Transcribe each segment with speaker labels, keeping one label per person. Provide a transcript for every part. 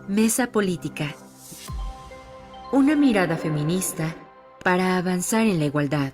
Speaker 1: Mesa Política. Una mirada feminista para avanzar en la igualdad.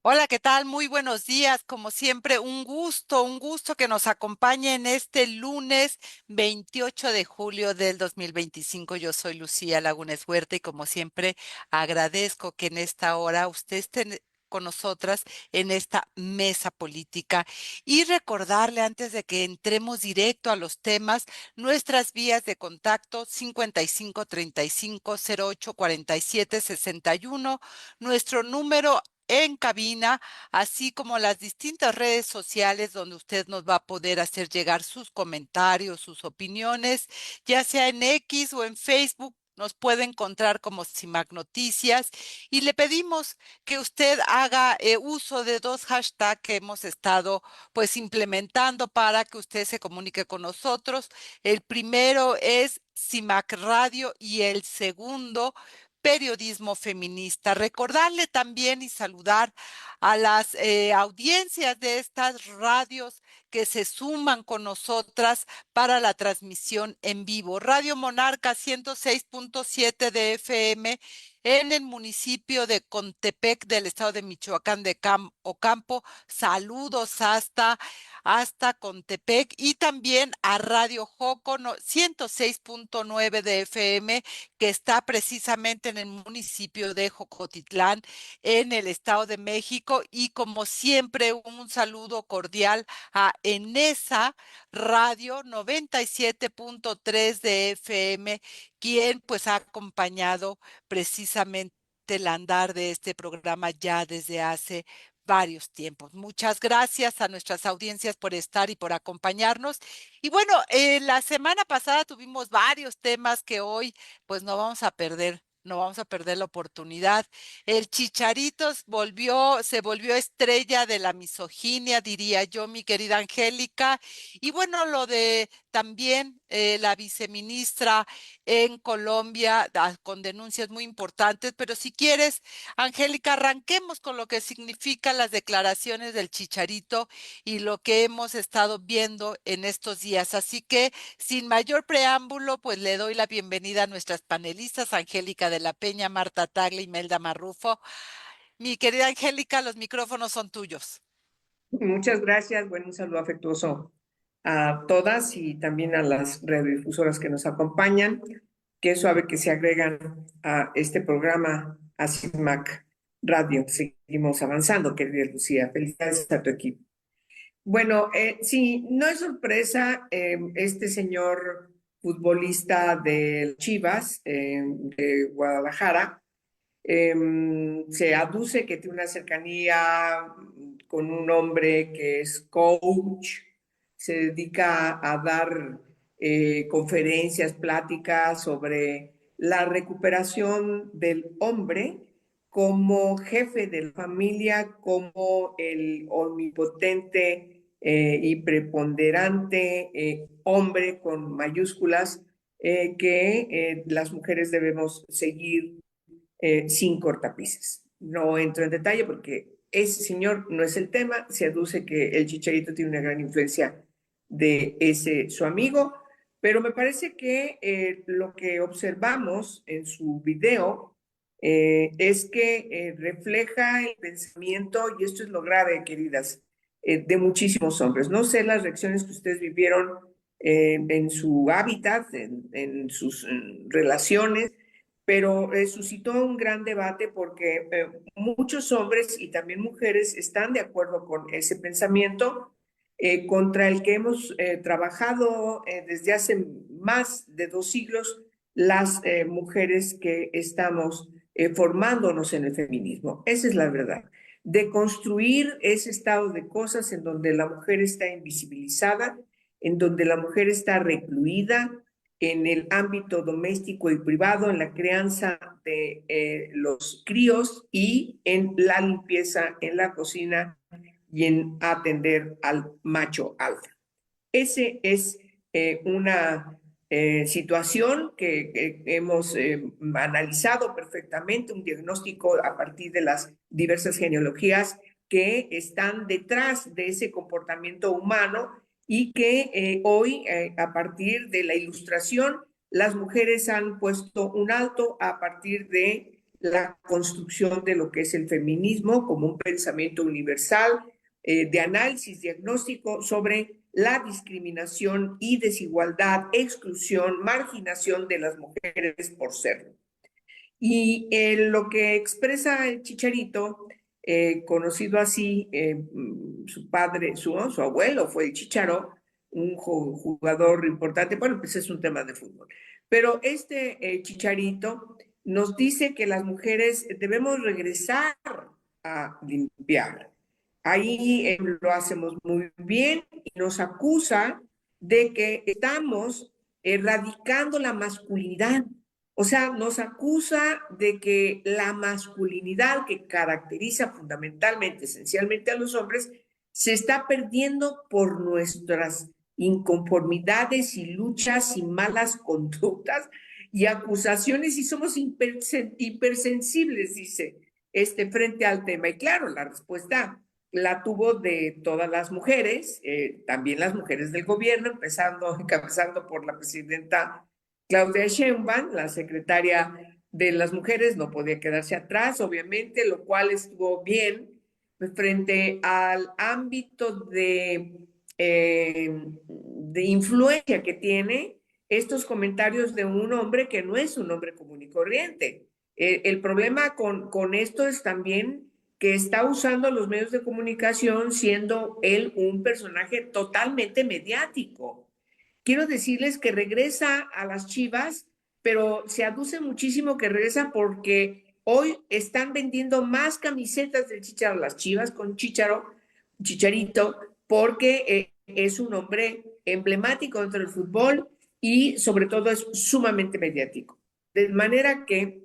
Speaker 2: Hola, ¿qué tal? Muy buenos días. Como siempre, un gusto que nos acompañe en este lunes 28 de julio del 2025. Yo soy Lucía Lagunes Huerta y como siempre agradezco que en esta hora usted esté con nosotras en esta mesa política y recordarle antes de que entremos directo a los temas nuestras vías de contacto 5535 084761, nuestro número en cabina, así como las distintas redes sociales donde usted nos va a poder hacer llegar sus comentarios, sus opiniones, ya sea en X o en Facebook. Nos puede encontrar como CIMAC Noticias y le pedimos que usted haga uso de dos hashtags que hemos estado pues implementando para que usted se comunique con nosotros. El primero es CIMAC Radio y el segundo periodismo feminista. Recordarle también y saludar a las audiencias de estas radios que se suman con nosotras para la transmisión en vivo. Radio Monarca 106.7 de FM en el municipio de Contepec del estado de Michoacán de Ocampo. Saludos hasta Contepec y también a Radio Joco 106.9 de FM que está precisamente en el municipio de Jocotitlán, en el Estado de México. Y como siempre, un saludo cordial a Enesa Radio 97.3 de FM, quien pues ha acompañado precisamente el andar de este programa ya desde hace varios tiempos. Muchas gracias a nuestras audiencias por estar y por acompañarnos. Y bueno, la semana pasada tuvimos varios temas que hoy pues no vamos a perder la oportunidad. El Chicharitos se volvió estrella de la misoginia, diría yo, mi querida Angélica. Y bueno, lo de también la viceministra en Colombia con denuncias muy importantes, pero si quieres, Angélica, arranquemos con lo que significan las declaraciones del Chicharito y lo que hemos estado viendo en estos días. Así que sin mayor preámbulo, pues le doy la bienvenida a nuestras panelistas, Angélica de la Peña, Marta Tagle y Melda Marrufo. Mi querida Angélica, los micrófonos son tuyos.
Speaker 3: Muchas gracias. Bueno, un saludo afectuoso a todas y también a las radiodifusoras que nos acompañan. Qué suave que se agregan a este programa, a CIMAC Radio. Seguimos avanzando, querida Lucía. Felicidades a tu equipo. Bueno, sí, no es sorpresa, este señor futbolista de Chivas, de Guadalajara, se aduce que tiene una cercanía con un hombre que es coach, se dedica a dar conferencias, pláticas sobre la recuperación del hombre como jefe de la familia, como el omnipotente y preponderante hombre con mayúsculas que las mujeres debemos seguir sin cortapisas. No entro en detalle porque ese señor no es el tema, se aduce que el Chicharito tiene una gran influencia de ese su amigo, pero me parece que lo que observamos en su video es que refleja el pensamiento, y esto es lo grave, queridas, de muchísimos hombres. No sé las reacciones que ustedes vivieron en su hábitat, en sus relaciones, pero suscitó un gran debate porque muchos hombres y también mujeres están de acuerdo con ese pensamiento contra el que hemos trabajado desde hace más de 2 siglos las mujeres que estamos formándonos en el feminismo. Esa es la verdad. De construir ese estado de cosas en donde la mujer está invisibilizada, en donde la mujer está recluida, en el ámbito doméstico y privado, en la crianza de los críos y en la limpieza en la cocina y en atender al macho alfa. Ese es una situación que hemos analizado perfectamente, un diagnóstico a partir de las diversas genealogías que están detrás de ese comportamiento humano y que hoy, a partir de la ilustración, las mujeres han puesto un alto a partir de la construcción de lo que es el feminismo como un pensamiento universal de análisis diagnóstico sobre la discriminación y desigualdad, exclusión, marginación de las mujeres por serlo. Y lo que expresa el Chicharito, conocido así, su padre, su abuelo fue el Chicharo, un jugador importante, bueno, pues es un tema de fútbol. Pero este Chicharito nos dice que las mujeres debemos regresar a limpiar. Ahí lo hacemos muy bien y nos acusa de que estamos erradicando la masculinidad. O sea, nos acusa de que la masculinidad que caracteriza fundamentalmente, esencialmente a los hombres, se está perdiendo por nuestras inconformidades y luchas y malas conductas y acusaciones y somos hipersensibles, dice, frente al tema. Y claro, la respuesta la tuvo de todas las mujeres, también las mujeres del gobierno, encabezando por la presidenta Claudia Sheinbaum, la secretaria de las mujeres, no podía quedarse atrás, obviamente, lo cual estuvo bien frente al ámbito de influencia que tiene estos comentarios de un hombre que no es un hombre común y corriente. El problema con esto es también que está usando los medios de comunicación siendo él un personaje totalmente mediático. Quiero decirles que regresa a las Chivas, pero se aduce muchísimo que regresa porque hoy están vendiendo más camisetas del Chicharo, las Chivas con Chicharito, porque es un hombre emblemático dentro del fútbol y sobre todo es sumamente mediático. De manera que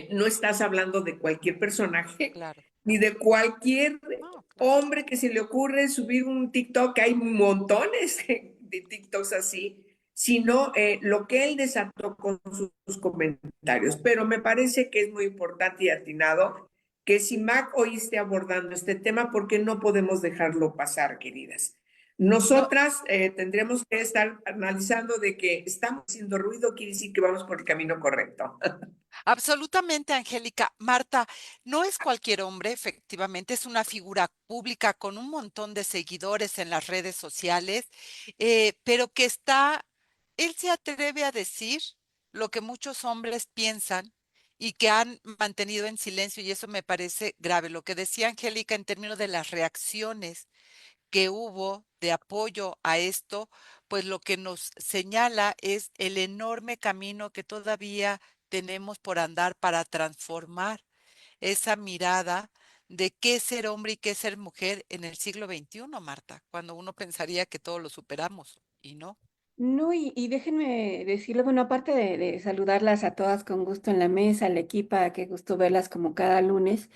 Speaker 3: no estás hablando de cualquier personaje,
Speaker 2: Claro.
Speaker 3: ni de cualquier
Speaker 2: No, claro.
Speaker 3: hombre que se le ocurre subir un TikTok, que hay montones de TikToks así, sino lo que él desató con sus comentarios. Pero me parece que es muy importante y atinado que si Mac hoy esté abordando este tema, porque no podemos dejarlo pasar, queridas.
Speaker 2: No,
Speaker 3: Nosotras tendremos que estar analizando de que estamos haciendo ruido, quiere decir que vamos por el camino correcto.
Speaker 2: absolutamente, Angélica. Marta, no es cualquier hombre, efectivamente, es una figura pública con un montón de seguidores en las redes sociales, pero que él se atreve a decir lo que muchos hombres piensan y que han mantenido en silencio, y eso me parece grave. Lo que decía Angélica en términos de las reacciones que hubo de apoyo a esto, pues lo que nos señala es el enorme camino que todavía tenemos por andar para transformar esa mirada de qué es ser hombre y qué es ser mujer en el siglo XXI, Marta, cuando uno pensaría que todo lo superamos y no.
Speaker 4: No, y déjenme decirle, bueno, aparte de saludarlas a todas con gusto en la mesa, la equipa, qué gusto verlas como cada lunes,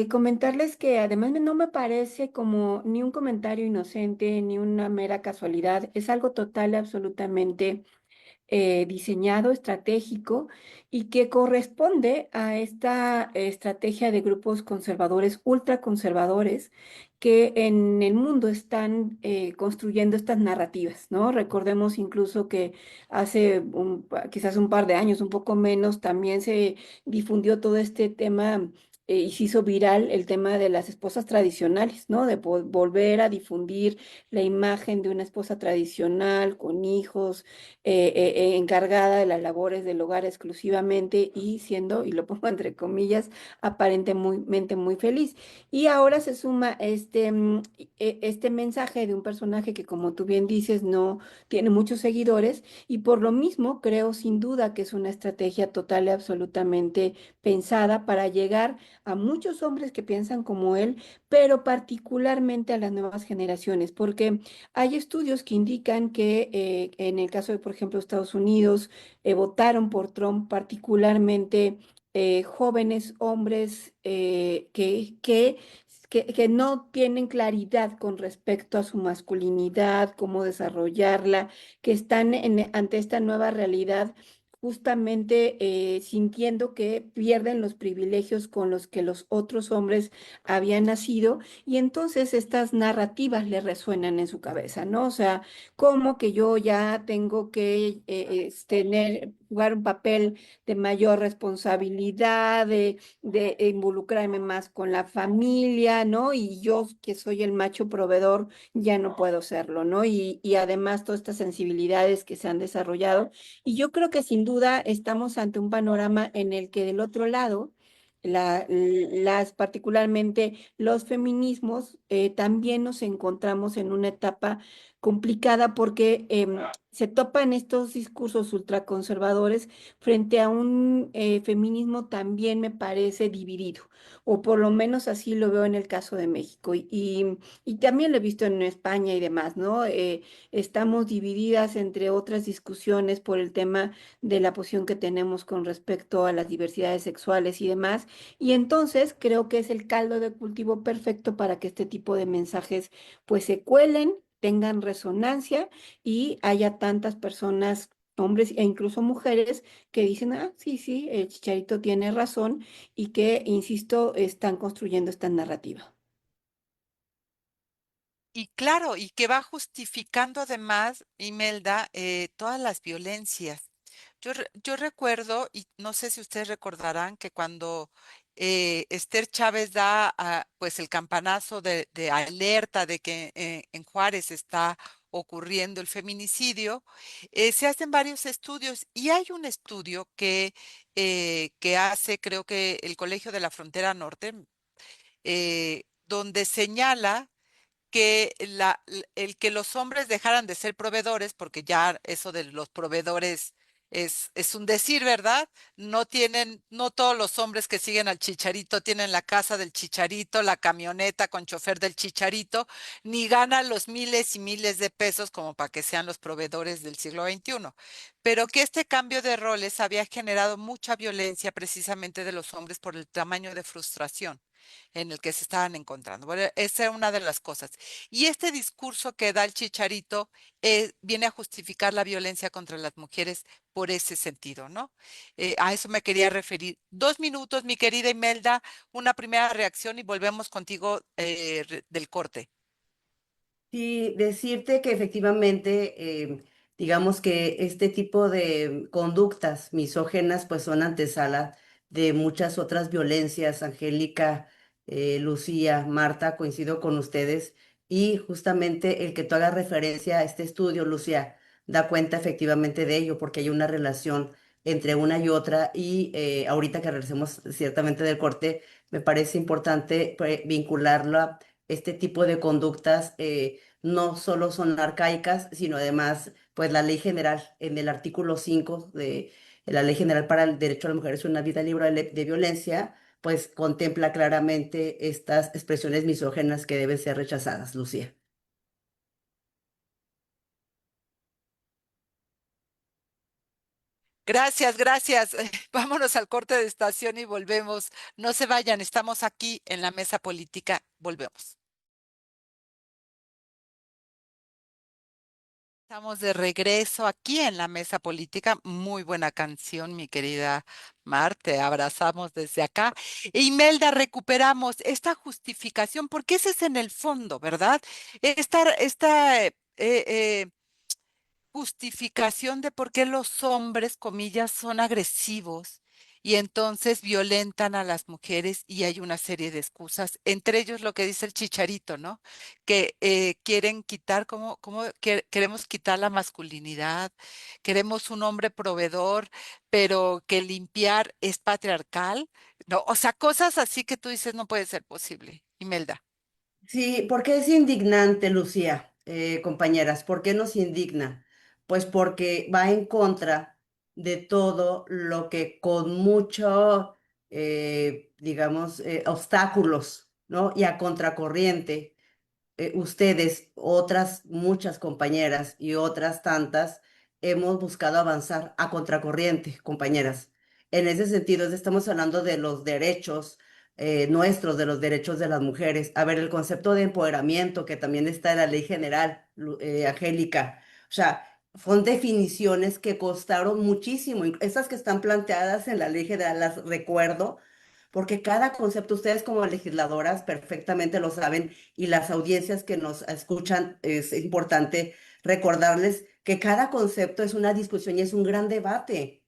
Speaker 4: comentarles que además no me parece como ni un comentario inocente, ni una mera casualidad, es algo total y absolutamente diseñado, estratégico y que corresponde a esta estrategia de grupos conservadores, ultraconservadores, que en el mundo están construyendo estas narrativas, ¿no? Recordemos incluso que quizás un par de años, un poco menos, también se difundió todo este tema. Y se hizo viral el tema de las esposas tradicionales, ¿no? De volver a difundir la imagen de una esposa tradicional con hijos, encargada de las labores del hogar exclusivamente y siendo, y lo pongo entre comillas, aparentemente muy feliz. Y ahora se suma este mensaje de un personaje que, como tú bien dices, no tiene muchos seguidores y por lo mismo creo sin duda que es una estrategia total y absolutamente pensada para llegar a muchos hombres que piensan como él, pero particularmente a las nuevas generaciones, porque hay estudios que indican que en el caso de, por ejemplo, Estados Unidos, votaron por Trump particularmente jóvenes hombres que no tienen claridad con respecto a su masculinidad, cómo desarrollarla, que están ante esta nueva realidad justamente sintiendo que pierden los privilegios con los que los otros hombres habían nacido y entonces estas narrativas le resuenan en su cabeza, ¿no? O sea, como que yo ya tengo que jugar un papel de mayor responsabilidad, de involucrarme más con la familia, ¿no? Y yo que soy el macho proveedor ya no puedo serlo, ¿no? Y además todas estas sensibilidades que se han desarrollado. Y yo creo que sin duda estamos ante un panorama en el que del otro lado, las particularmente los feminismos, también nos encontramos en una etapa complicada porque se topan estos discursos ultraconservadores frente a un feminismo también me parece dividido, o por lo menos así lo veo en el caso de México y también lo he visto en España y demás, ¿no? Estamos divididas entre otras discusiones por el tema de la posición que tenemos con respecto a las diversidades sexuales y demás, y entonces creo que es el caldo de cultivo perfecto para que este tipo de mensajes pues se cuelen, tengan resonancia y haya tantas personas, hombres e incluso mujeres, que dicen, ah, sí, sí, el Chicharito tiene razón y que, insisto, están construyendo esta narrativa.
Speaker 2: Y claro, y que va justificando además, Imelda, todas las violencias. Yo recuerdo, y no sé si ustedes recordarán, que cuando Esther Chávez da pues el campanazo de alerta de que en Juárez está ocurriendo el feminicidio, se hacen varios estudios y hay un estudio que hace, creo que el Colegio de la Frontera Norte, donde señala que el que los hombres dejaran de ser proveedores, porque ya eso de los proveedores es un decir, ¿verdad? No todos los hombres que siguen al Chicharito tienen la casa del Chicharito, la camioneta con chofer del Chicharito, ni ganan los miles y miles de pesos como para que sean los proveedores del siglo XXI. Pero que este cambio de roles había generado mucha violencia precisamente de los hombres por el tamaño de frustración en el que se estaban encontrando. Bueno, esa es una de las cosas. Y este discurso que da el Chicharito viene a justificar la violencia contra las mujeres por ese sentido, ¿no? A eso me quería referir. 2 minutos, mi querida Imelda, una primera reacción y volvemos contigo del corte.
Speaker 5: Sí, decirte que efectivamente, digamos que este tipo de conductas misógenas pues son antesala de muchas otras violencias. Angélica, Lucía, Marta, coincido con ustedes y justamente el que tú hagas referencia a este estudio, Lucía, da cuenta efectivamente de ello porque hay una relación entre una y otra y ahorita que regresemos ciertamente del corte, me parece importante vincularla este tipo de conductas. No solo son arcaicas, sino además, pues la ley general, en el artículo 5 de la Ley General para el Derecho a la Mujer es una vida libre de violencia, pues contempla claramente estas expresiones misógenas que deben ser rechazadas, Lucía.
Speaker 2: Gracias, gracias. Vámonos al corte de estación y volvemos. No se vayan, estamos aquí en la mesa política. Volvemos. Estamos de regreso aquí en la mesa política. Muy buena canción, mi querida Mar. Te abrazamos desde acá. E Imelda, recuperamos esta justificación, porque ese es en el fondo, ¿verdad? Esta justificación de por qué los hombres, comillas, son agresivos y entonces violentan a las mujeres y hay una serie de excusas, entre ellos lo que dice el Chicharito, ¿no? Que quieren quitar, queremos quitar la masculinidad, queremos un hombre proveedor, pero que limpiar es patriarcal, ¿no? O sea, cosas así que tú dices no puede ser posible, Imelda.
Speaker 5: Sí, ¿por qué es indignante, Lucía? Compañeras, ¿por qué nos indigna? Pues porque va en contra de todo lo que con mucho, digamos, obstáculos, ¿no? Y a contracorriente ustedes, otras muchas compañeras y otras tantas, hemos buscado avanzar a contracorriente, compañeras. En ese sentido, estamos hablando de los derechos nuestros, de los derechos de las mujeres. A ver, el concepto de empoderamiento que también está en la ley general, Angélica. O sea, son definiciones que costaron muchísimo. Esas que están planteadas en la ley general las recuerdo, porque cada concepto, ustedes como legisladoras perfectamente lo saben, y las audiencias que nos escuchan, es importante recordarles que cada concepto es una discusión y es un gran debate,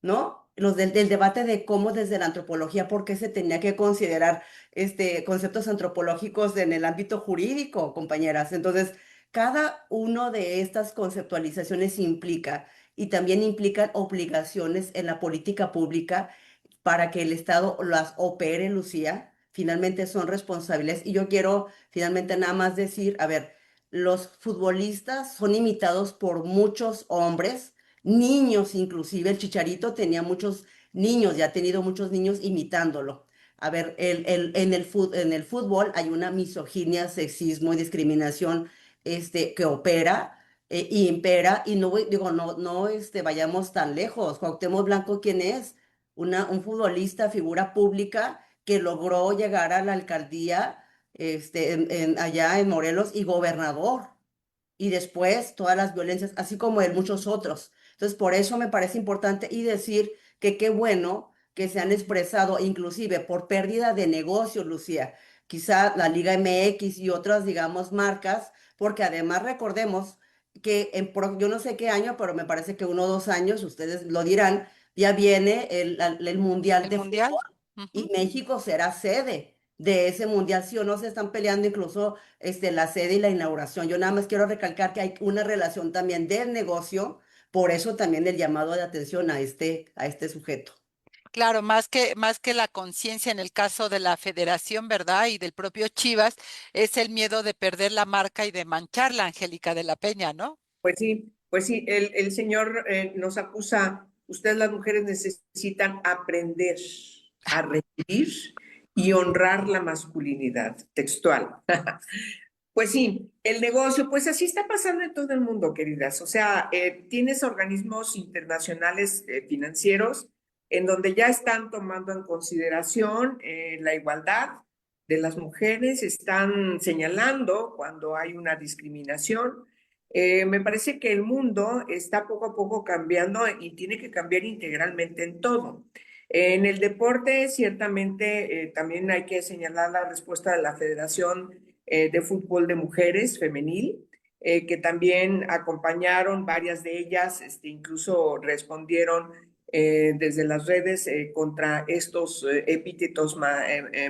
Speaker 5: ¿no? Del debate de cómo desde la antropología, por qué se tenía que considerar conceptos antropológicos en el ámbito jurídico, compañeras. Entonces, cada uno de estas conceptualizaciones implica y también implican obligaciones en la política pública para que el Estado las opere, Lucía. Finalmente son responsables. Y yo quiero finalmente nada más decir, a ver, los futbolistas son imitados por muchos hombres, niños inclusive. El Chicharito tenía muchos niños y ha tenido muchos niños imitándolo. A ver, en el fútbol hay una misoginia, sexismo y discriminación que opera y impera, y no digo, no vayamos tan lejos. Cuauhtémoc Blanco, ¿quién es? Un futbolista, figura pública, que logró llegar a la alcaldía allá en Morelos y gobernador. Y después todas las violencias, así como de muchos otros. Entonces, por eso me parece importante y decir que qué bueno que se han expresado, inclusive por pérdida de negocios, Lucía, quizá la Liga MX y otras, digamos, marcas, porque además recordemos que yo no sé qué año, pero me parece que 1 o 2 años, ustedes lo dirán, ya viene el Mundial
Speaker 2: ¿El
Speaker 5: de
Speaker 2: mundial?
Speaker 5: Fútbol y
Speaker 2: Ujú.
Speaker 5: México será sede de ese Mundial, sí o no, se están peleando incluso la sede y la inauguración. Yo nada más quiero recalcar que hay una relación también del negocio, por eso también el llamado de atención a este sujeto.
Speaker 2: Claro, más que la conciencia en el caso de la federación, ¿verdad? Y del propio Chivas, es el miedo de perder la marca y de mancharla, Angélica de la Peña, ¿no?
Speaker 3: Pues sí, el señor nos acusa, ustedes las mujeres necesitan aprender a recibir y honrar la masculinidad textual. Pues sí, el negocio, pues así está pasando en todo el mundo, queridas. O sea, tienes organismos internacionales financieros en donde ya están tomando en consideración la igualdad de las mujeres, están señalando cuando hay una discriminación. Me parece que el mundo está poco a poco cambiando y tiene que cambiar integralmente en todo. En el deporte, ciertamente, también hay que señalar la respuesta de la Federación de Fútbol de Mujeres Femenil, que también acompañaron varias de ellas, incluso respondieron desde las redes contra estos epítetos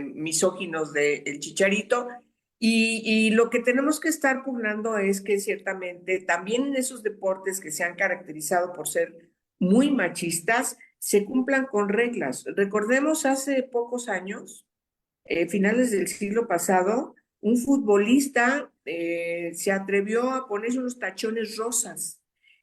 Speaker 3: misóginos de El Chicharito. Y lo que tenemos que estar pugnando es que ciertamente también en esos deportes que se han caracterizado por ser muy machistas, se cumplan con reglas. Recordemos hace pocos años, finales del siglo pasado, un futbolista se atrevió a ponerse unos tachones rosas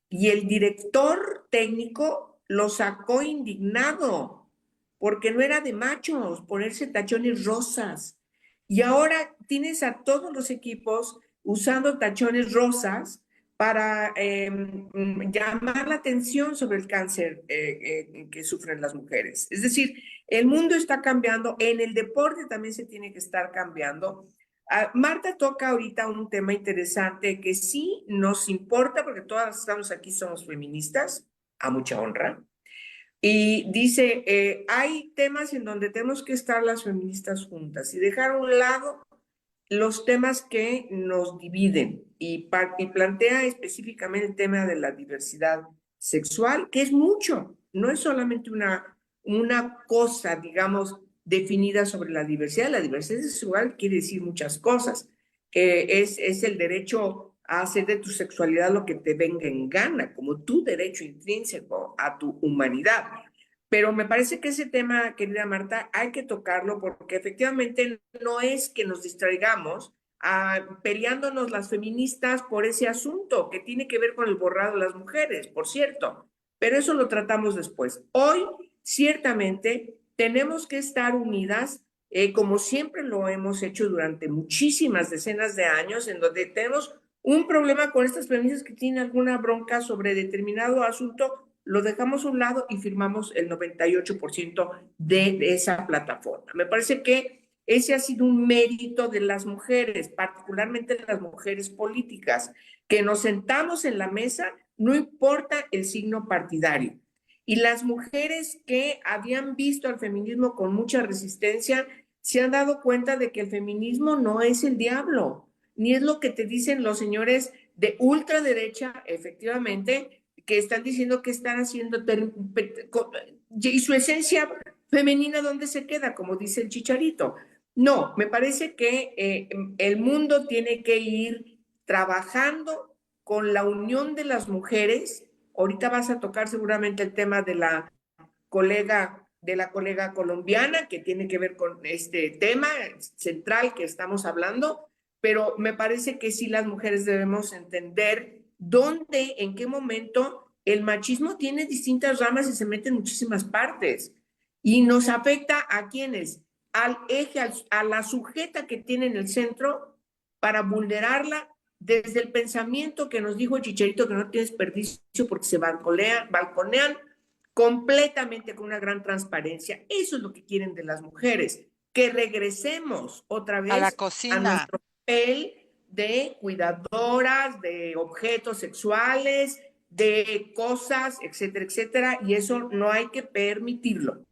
Speaker 3: y el director técnico lo sacó indignado porque no era de machos ponerse tachones rosas. Y ahora tienes a todos los equipos usando tachones rosas para llamar la atención sobre el cáncer que sufren las mujeres. Es decir, el mundo está cambiando, en el deporte también se tiene que estar cambiando. Marta toca ahorita un tema interesante que sí nos importa, porque todas estamos aquí, somos feministas, a mucha honra. Y dice, hay temas en donde tenemos que estar las feministas juntas y dejar a un lado los temas que nos dividen y plantea específicamente el tema de la diversidad sexual, que es mucho, no es solamente una cosa, digamos, definida sobre la diversidad. La diversidad sexual quiere decir muchas cosas. Es el derecho a hacer de tu sexualidad lo que te venga en gana, como tu derecho intrínseco a tu humanidad. Pero me parece que ese tema, querida Marta, hay que tocarlo porque efectivamente no es que nos distraigamos peleándonos las feministas por ese asunto que tiene que ver con el borrado de las mujeres, por cierto, pero eso lo tratamos después. Hoy, ciertamente, tenemos que estar unidas, como siempre lo hemos hecho durante muchísimas decenas de años, en donde tenemos un problema con estas feministas que tienen alguna bronca sobre determinado asunto, lo dejamos a un lado y firmamos el 98% de esa plataforma. Me parece que ese ha sido un mérito de las mujeres, particularmente de las mujeres políticas, que nos sentamos en la mesa no importa el signo partidario. Y las mujeres que habían visto al feminismo con mucha resistencia se han dado cuenta de que el feminismo no es el diablo, ni es lo que te dicen los señores de ultraderecha, efectivamente, que están diciendo que están haciendo, y su esencia femenina, ¿dónde se queda? Como dice el Chicharito. No, me parece que el mundo tiene que ir trabajando con la unión de las mujeres. Ahorita vas a tocar seguramente el tema de la colega colombiana, que tiene que ver con este tema central que estamos hablando, pero me parece que sí las mujeres debemos entender dónde, en qué momento el machismo tiene distintas ramas y se mete en muchísimas partes y nos afecta a quienes, al eje, a la sujeta que tiene en el centro para vulnerarla desde el pensamiento que nos dijo el Chicharito que no tiene desperdicio porque se balconean completamente con una gran transparencia. Eso es lo que quieren de las mujeres, que regresemos otra
Speaker 2: A la
Speaker 3: vez a
Speaker 2: cocina.
Speaker 3: nuestro papel de cuidadoras, de objetos sexuales, de cosas, etcétera, etcétera, y eso no hay que permitirlo.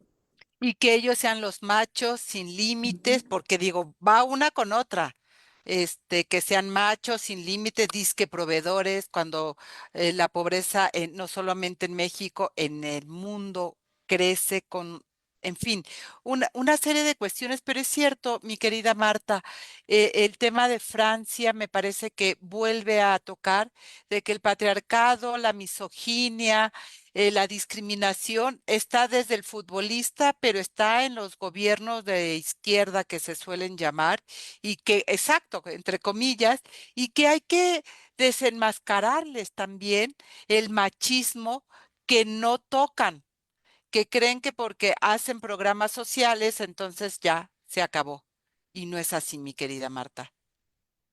Speaker 2: Y que ellos sean los machos sin límites, porque digo, va una con otra. Que sean machos sin límites, disque proveedores, cuando la pobreza, no solamente en México, en el mundo crece con, en fin, una serie de cuestiones, pero es cierto, mi querida Marta, el tema de Francia me parece que vuelve a tocar de que el patriarcado, la misoginia, la discriminación está desde el futbolista, pero está en los gobiernos de izquierda que se suelen llamar y que, exacto, entre comillas, y que hay que desenmascararles también el machismo que no tocan, que creen que porque hacen programas sociales, entonces ya se acabó. Y no es así, mi querida Marta.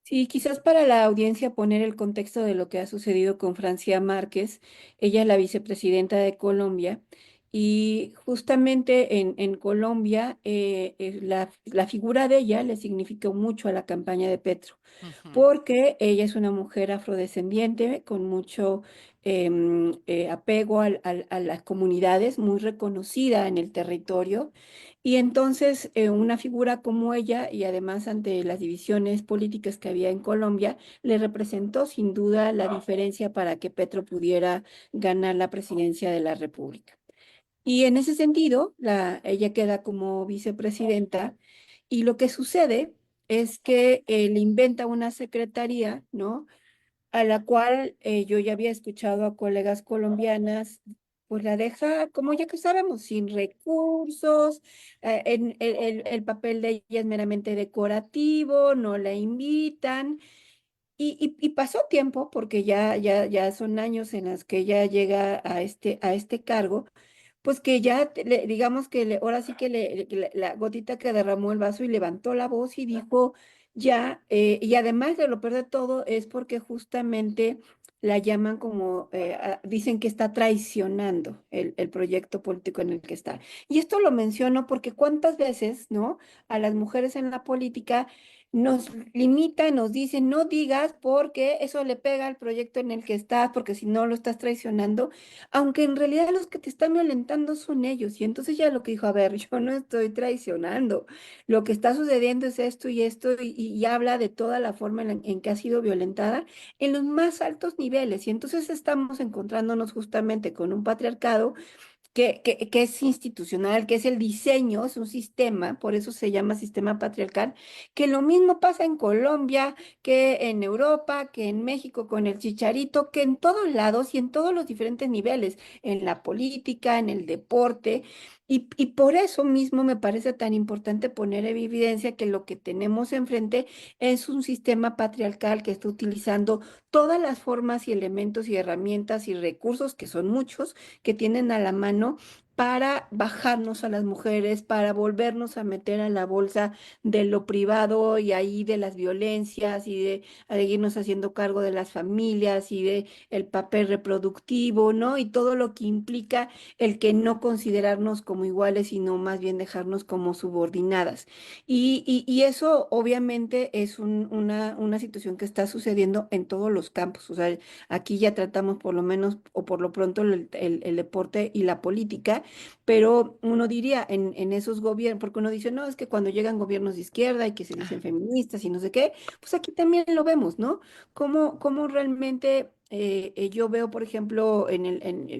Speaker 4: Sí, quizás para la audiencia poner el contexto de lo que ha sucedido con Francia Márquez, ella es la vicepresidenta de Colombia, y justamente en Colombia la figura de ella le significó mucho a la campaña de Petro,
Speaker 2: Ujú.
Speaker 4: porque ella es una mujer afrodescendiente con mucho apego a las comunidades, muy reconocida en el territorio. Y entonces una figura como ella, y además ante las divisiones políticas que había en Colombia, le representó sin duda la diferencia para que Petro pudiera ganar la presidencia de la República. Y en ese sentido, ella queda como vicepresidenta, y lo que sucede es que le inventa una secretaría, ¿no? A la cual yo ya había escuchado a colegas colombianas, pues la deja, como ya que sabemos, sin recursos, el papel de ella es meramente decorativo, no la invitan. Y pasó tiempo, porque ya son años en los que ella llega a este cargo, pues que ya, digamos que ahora sí que la gotita que derramó el vaso y levantó la voz y dijo, ya, y además de lo peor de todo es porque justamente la llaman como, dicen que está traicionando el proyecto político en el que está. Y esto lo menciono porque cuántas veces, ¿no? A las mujeres en la política nos limita, nos dice, no digas porque eso le pega al proyecto en el que estás, porque si no lo estás traicionando, aunque en realidad los que te están violentando son ellos. Y entonces ya lo que dijo, a ver, yo no estoy traicionando, lo que está sucediendo es esto y esto, y habla de toda la forma en que ha sido violentada en los más altos niveles. Y entonces estamos encontrándonos justamente con un patriarcado que es institucional, que es el diseño, es un sistema, por eso se llama sistema patriarcal, que lo mismo pasa en Colombia, que en Europa, que en México con el chicharito, que en todos lados y en todos los diferentes niveles, en la política, en el deporte. Y por eso mismo me parece tan importante poner en evidencia que lo que tenemos enfrente es un sistema patriarcal que está utilizando todas las formas y elementos y herramientas y recursos, que son muchos, que tienen a la mano para bajarnos a las mujeres, para volvernos a meter a la bolsa de lo privado y ahí de las violencias y de seguirnos haciendo cargo de las familias y de el papel reproductivo, ¿no? Y todo lo que implica el que no considerarnos como iguales, sino más bien dejarnos como subordinadas. Y eso obviamente es una situación que está sucediendo en todos los campos. O sea, aquí ya tratamos por lo menos o por lo pronto el deporte y la política, pero uno diría en esos gobiernos, porque uno dice, no, es que cuando llegan gobiernos de izquierda y que se dicen feministas y no sé qué, pues aquí también lo vemos, ¿no? Cómo realmente yo veo, por ejemplo,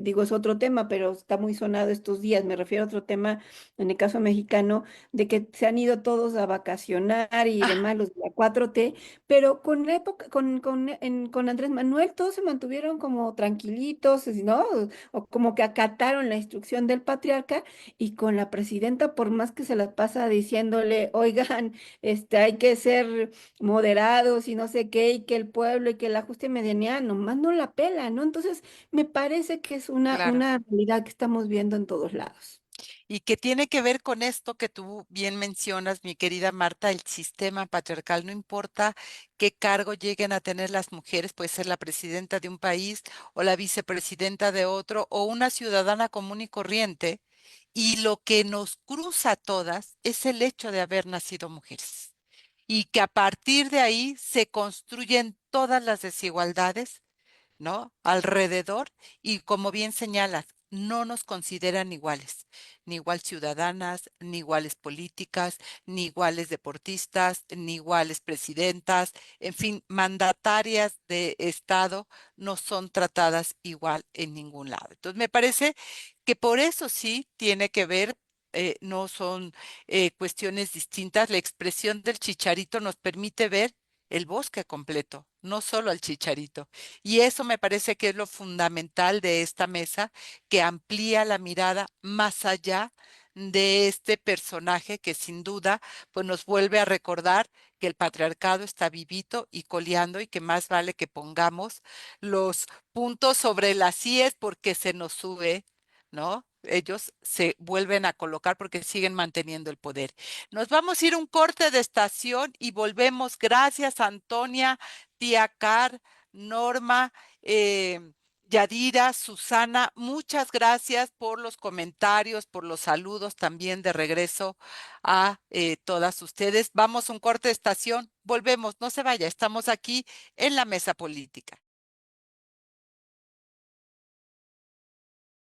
Speaker 4: digo, es otro tema, pero está muy sonado estos días, me refiero a otro tema, en el caso mexicano, de que se han ido todos a vacacionar y
Speaker 2: Ah,
Speaker 4: demás, los de la 4T, pero con la época, con Andrés Manuel, todos se mantuvieron como tranquilitos, ¿no? O como que acataron la instrucción del patriarca, y con la presidenta, por más que se las pasa diciéndole, oigan, hay que ser moderados y no sé qué, y que el pueblo y que el ajuste medianía, nomás no la pela, ¿no? Entonces, me parece que es
Speaker 2: claro.
Speaker 4: una realidad que estamos viendo en todos lados.
Speaker 2: Y que tiene que ver con esto que tú bien mencionas, mi querida Marta, el sistema patriarcal. No importa qué cargo lleguen a tener las mujeres, puede ser la presidenta de un país o la vicepresidenta de otro o una ciudadana común y corriente. Y lo que nos cruza a todas es el hecho de haber nacido mujeres. Y que a partir de ahí se construyen todas las desigualdades, ¿no? Alrededor, y como bien señalas, no nos consideran iguales, ni igual ciudadanas, ni iguales políticas, ni iguales deportistas, ni iguales presidentas, en fin, mandatarias de Estado no son tratadas igual en ningún lado. Entonces, me parece que por eso sí tiene que ver. No son cuestiones distintas. La expresión del chicharito nos permite ver el bosque completo, no solo al chicharito. Y eso me parece que es lo fundamental de esta mesa, que amplía la mirada más allá de este personaje que sin duda pues nos vuelve a recordar que el patriarcado está vivito y coleando y que más vale que pongamos los puntos sobre las íes porque se nos sube, ¿no? Ellos se vuelven a colocar porque siguen manteniendo el poder. Nos vamos a ir a un corte de estación y volvemos. Gracias, Antonia, tía Car, Norma, eh, Yadira, Susana, muchas gracias por los comentarios, por los saludos también de regreso a todas ustedes. Vamos a un corte de estación, volvemos, no se vaya, estamos aquí en la mesa política.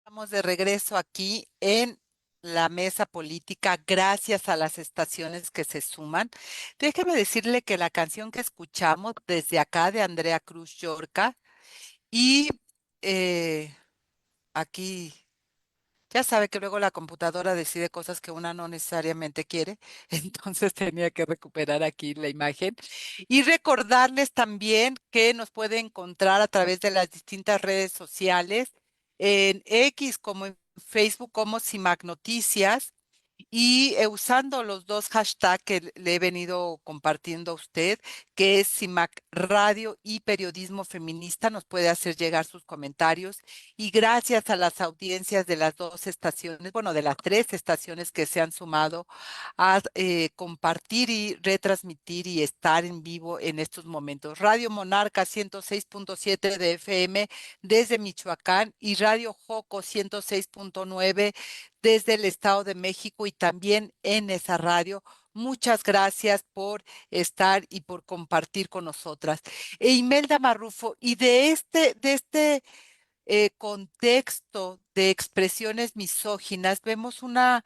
Speaker 2: Estamos de regreso aquí en la mesa política, gracias a las estaciones que se suman. Déjeme decirle que la canción que escuchamos desde acá de Andrea Cruz Yorca y eh, aquí ya sabe que luego la computadora decide cosas que una no necesariamente quiere, entonces tenía que recuperar aquí la imagen. Y recordarles también que nos puede encontrar a través de las distintas redes sociales, en X como en Facebook como CIMAC Noticias, y usando los dos hashtags que le he venido compartiendo a usted, que es CIMAC Radio y Periodismo Feminista, nos puede hacer llegar sus comentarios. Y gracias a las audiencias de las dos estaciones, bueno, de las tres estaciones que se han sumado a compartir y retransmitir y estar en vivo en estos momentos. Radio Monarca 106.7 de FM desde Michoacán y Radio Joco 106.9 desde el Estado de México y también en esa radio. Muchas gracias por estar y por compartir con nosotras. Imelda Marrufo, y de este contexto de expresiones misóginas, vemos una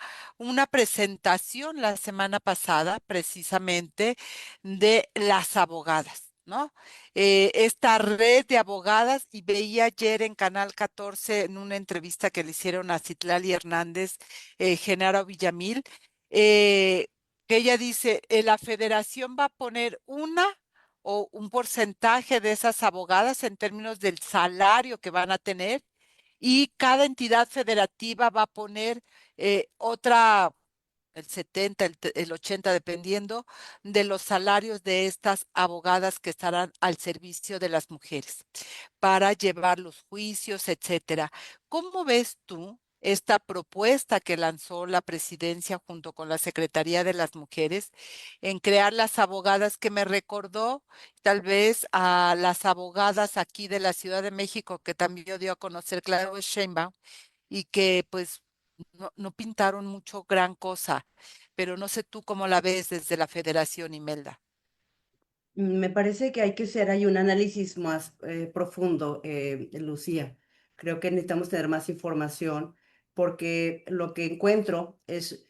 Speaker 2: presentación la semana pasada, precisamente, de las abogadas, ¿no? Esta red de abogadas, y veía ayer en Canal 14 en una entrevista que le hicieron a Citlali Hernández, Genaro Villamil, eh, que ella dice, la federación va a poner una o un porcentaje de esas abogadas en términos del salario que van a tener, y cada entidad federativa va a poner otra, el 70, el 80, dependiendo de los salarios de estas abogadas que estarán al servicio de las mujeres para llevar los juicios, etcétera. ¿Cómo ves tú esta propuesta que lanzó la presidencia junto con la Secretaría de las Mujeres en crear las abogadas, que me recordó tal vez a las abogadas aquí de la Ciudad de México que también dio a conocer Claudia Sheinbaum y que pues no pintaron mucho gran cosa, pero no sé tú cómo la ves desde la Federación, Imelda.
Speaker 5: Me parece que hay que hacer ahí un análisis más profundo, Lucía. Creo que necesitamos tener más información porque lo que encuentro es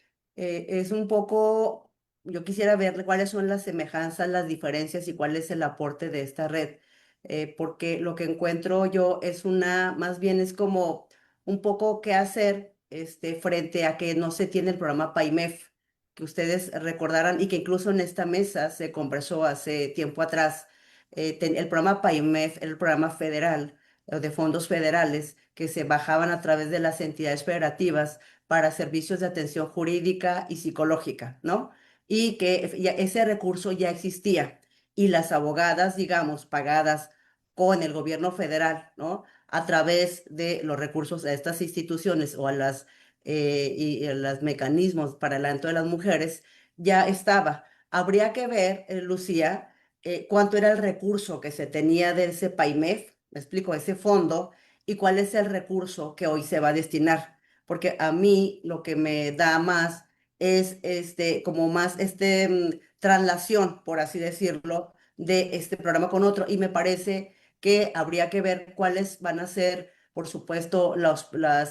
Speaker 5: un poco, yo quisiera ver cuáles son las semejanzas, las diferencias y cuál es el aporte de esta red, porque lo que encuentro yo es más bien es como un poco qué hacer frente a que no se tiene el programa PAIMEF que ustedes recordarán y que incluso en esta mesa se conversó hace tiempo atrás. El programa PAIMEF, el programa federal de fondos federales que se bajaban a través de las entidades federativas para servicios de atención jurídica y psicológica, ¿no? Y que ese recurso ya existía y las abogadas, digamos, pagadas con el gobierno federal, ¿no? A través de los recursos de estas instituciones o a y los mecanismos para el adelanto de las mujeres, ya estaba. Habría que ver, Lucía, cuánto era el recurso que se tenía de ese PAIMEF, me explico, ese fondo, y cuál es el recurso que hoy se va a destinar. Porque a mí lo que me da más es como más traslación, por así decirlo, de este programa con otro. Y me parece que habría que ver cuáles van a ser, por supuesto, los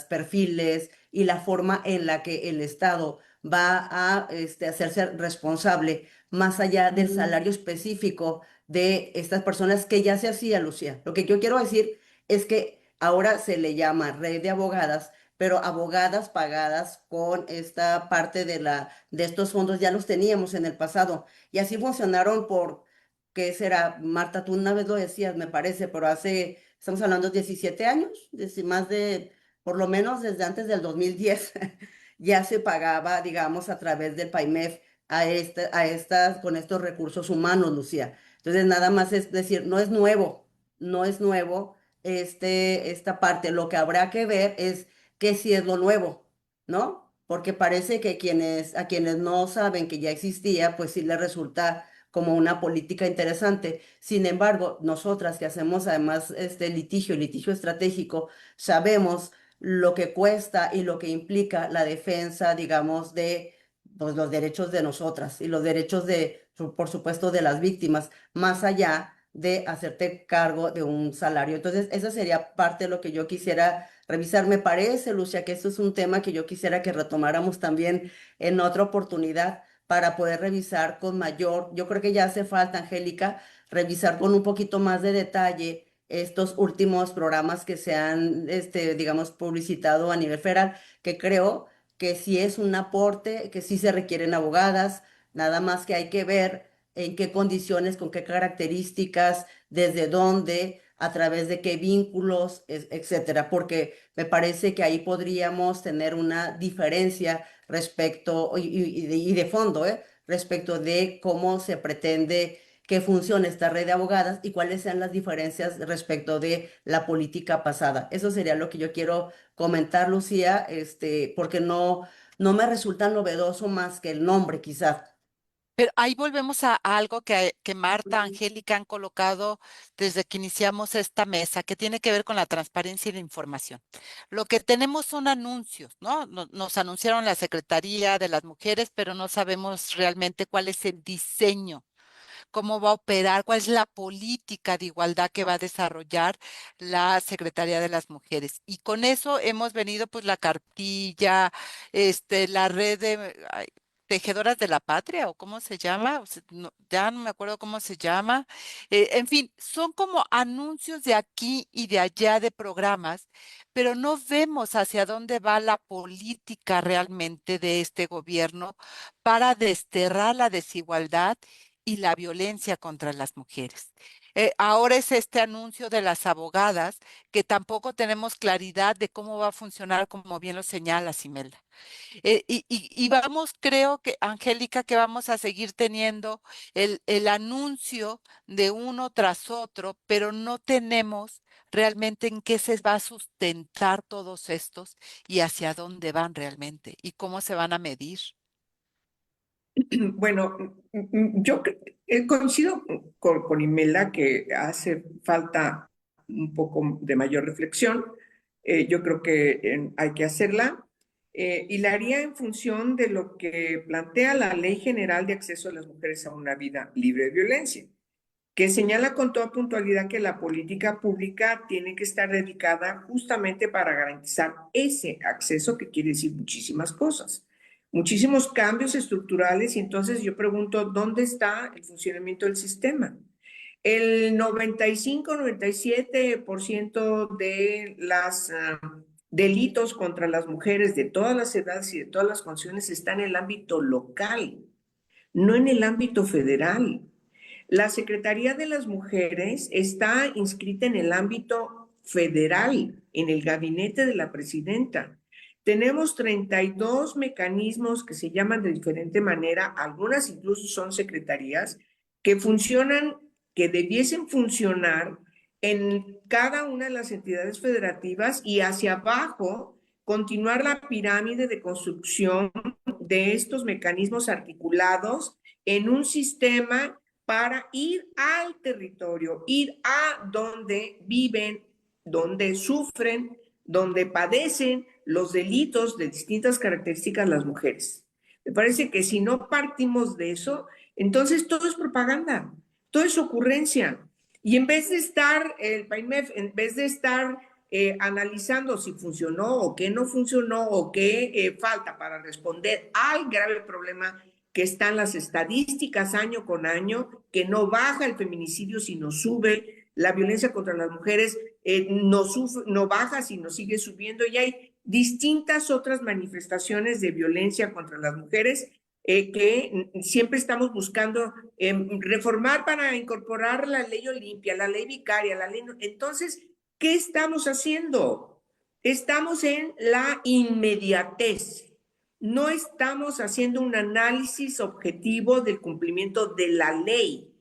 Speaker 5: perfiles y la forma en la que el Estado va a hacerse responsable más allá del salario específico de estas personas que ya se hacía, Lucía. Lo que yo quiero decir es que ahora se le llama red de abogadas, pero abogadas pagadas con esta parte de estos fondos ya los teníamos en el pasado y así funcionaron ¿qué será? Marta, tú una vez lo decías, me parece, pero estamos hablando de 17 años, más por lo menos desde antes del 2010, ya se pagaba, digamos, a través del PAIMEF con estos recursos humanos, Lucía. Entonces, nada más es decir, no es nuevo esta parte. Lo que habrá que ver es qué sí es lo nuevo, ¿no? Porque parece que a quienes no saben que ya existía, pues sí les resulta como una política interesante. Sin embargo, nosotras que hacemos además este litigio estratégico, sabemos lo que cuesta y lo que implica la defensa, digamos, de pues, los derechos de nosotras y los derechos por supuesto, de las víctimas, más allá de hacerte cargo de un salario. Entonces, esa sería parte de lo que yo quisiera revisar. Me parece, Lucia, que esto es un tema que yo quisiera que retomáramos también en otra oportunidad para poder revisar con yo creo que ya hace falta, Angélica, revisar con un poquito más de detalle estos últimos programas que se han, digamos, publicitado a nivel federal, que creo que sí es un aporte, que sí se requieren abogadas, nada más que hay que ver en qué condiciones, con qué características, desde dónde, a través de qué vínculos, etcétera, porque me parece que ahí podríamos tener una diferencia respecto, y de fondo, respecto de cómo se pretende que funcione esta red de abogadas y cuáles sean las diferencias respecto de la política pasada. Eso sería lo que yo quiero comentar, Lucía, porque no me resulta novedoso más que el nombre, quizás.
Speaker 2: Pero ahí volvemos a algo que Marta, Angélica han colocado desde que iniciamos esta mesa, que tiene que ver con la transparencia y la información. Lo que tenemos son anuncios, ¿no? Nos anunciaron la Secretaría de las Mujeres, pero no sabemos realmente cuál es el diseño, cómo va a operar, cuál es la política de igualdad que va a desarrollar la Secretaría de las Mujeres. Y con eso hemos venido, pues, la cartilla, la red de Tejedoras de la Patria, o cómo se llama, ya no me acuerdo cómo se llama. En fin, son como anuncios de aquí y de allá de programas, pero no vemos hacia dónde va la política realmente de este gobierno para desterrar la desigualdad y la violencia contra las mujeres. Ahora es este anuncio de las abogadas que tampoco tenemos claridad de cómo va a funcionar, como bien lo señala Imelda. Y vamos, creo que, Angélica, que vamos a seguir teniendo el anuncio de uno tras otro, pero no tenemos realmente en qué se va a sustentar todos estos y hacia dónde van realmente y cómo se van a medir.
Speaker 3: Bueno, yo coincido con Imelda que hace falta un poco de mayor reflexión. Yo creo que hay que hacerla y la haría en función de lo que plantea la Ley General de Acceso de las Mujeres a una Vida Libre de Violencia, que señala con toda puntualidad que la política pública tiene que estar dedicada justamente para garantizar ese acceso, que quiere decir muchísimas cosas, muchísimos cambios estructurales, y entonces yo pregunto, ¿dónde está el funcionamiento del sistema? El 95-97% de los delitos contra las mujeres de todas las edades y de todas las condiciones está en el ámbito local, no en el ámbito federal. La Secretaría de las Mujeres está inscrita en el ámbito federal, en el gabinete de la presidenta. Tenemos 32 mecanismos que se llaman de diferente manera, algunas incluso son secretarías, que funcionan, que debiesen funcionar en cada una de las entidades federativas y hacia abajo continuar la pirámide de construcción de estos mecanismos articulados en un sistema para ir al territorio, ir a donde viven, donde sufren, donde padecen los delitos de distintas características las mujeres. Me parece que si no partimos de eso, entonces todo es propaganda, todo es ocurrencia. Y en vez de estar, el PAIMEF, en vez de estar analizando si funcionó o qué no funcionó o qué falta para responder al grave problema que están las estadísticas año con año, que no baja el feminicidio sino sube, la violencia contra las mujeres no baja sino sigue subiendo, y hay distintas otras manifestaciones de violencia contra las mujeres que siempre estamos buscando reformar para incorporar la ley Olimpia, la ley vicaria, la ley... Entonces, ¿qué estamos haciendo? Estamos en la inmediatez. No estamos haciendo un análisis objetivo del cumplimiento de la ley,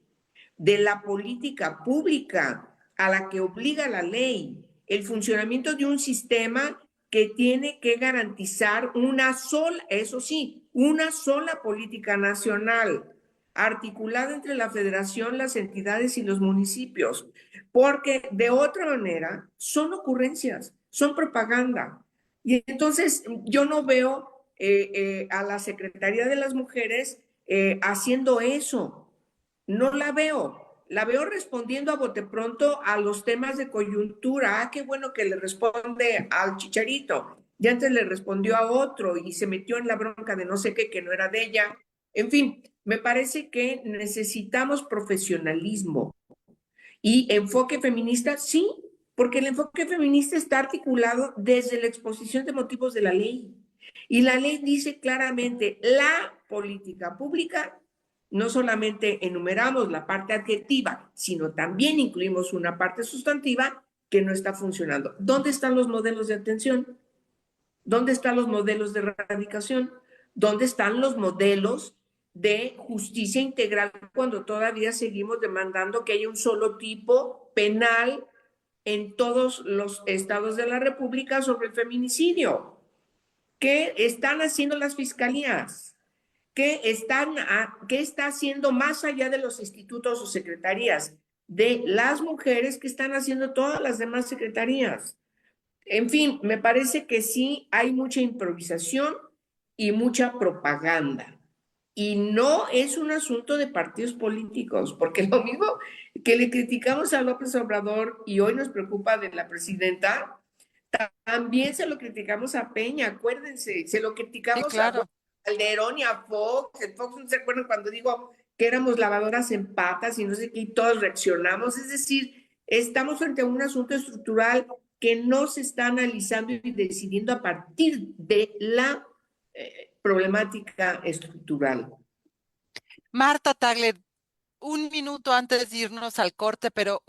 Speaker 3: de la política pública a la que obliga la ley, el funcionamiento de un sistema que tiene que garantizar una sola, eso sí, una sola política nacional, articulada entre la federación, las entidades y los municipios, porque de otra manera son ocurrencias, son propaganda. Y entonces yo no veo a la Secretaría de las Mujeres haciendo eso. No la veo. La veo respondiendo a bote pronto a los temas de coyuntura. Ah, qué bueno que le responde al Chicharito. Ya antes le respondió a otro y se metió en la bronca de no sé qué, que no era de ella. En fin, me parece que necesitamos profesionalismo y enfoque feminista, sí, porque el enfoque feminista está articulado desde la exposición de motivos de la ley. Y la ley dice claramente, la política pública, no solamente enumeramos la parte adjetiva, sino también incluimos una parte sustantiva que no está funcionando. ¿Dónde están los modelos de atención? ¿Dónde están los modelos de erradicación? ¿Dónde están los modelos de justicia integral cuando todavía seguimos demandando que haya un solo tipo penal en todos los estados de la República sobre el feminicidio? ¿Qué están haciendo las fiscalías? ¿Qué está haciendo más allá de los institutos o secretarías? De las mujeres que están haciendo todas las demás secretarías. En fin, me parece que sí hay mucha improvisación y mucha propaganda. Y no es un asunto de partidos políticos, porque lo mismo que le criticamos a López Obrador y hoy nos preocupa de la presidenta, también se lo criticamos a Peña, acuérdense, se lo
Speaker 2: Sí,
Speaker 3: criticamos a
Speaker 2: claro.
Speaker 3: Calderón y a Fox. El Fox, ¿no se acuerdan cuando digo que éramos lavadoras en patas y no sé qué, y todos reaccionamos? Es decir, estamos frente a un asunto estructural que no se está analizando y decidiendo a partir de la problemática estructural.
Speaker 2: Marta Tagler, un minuto antes de irnos al corte, pero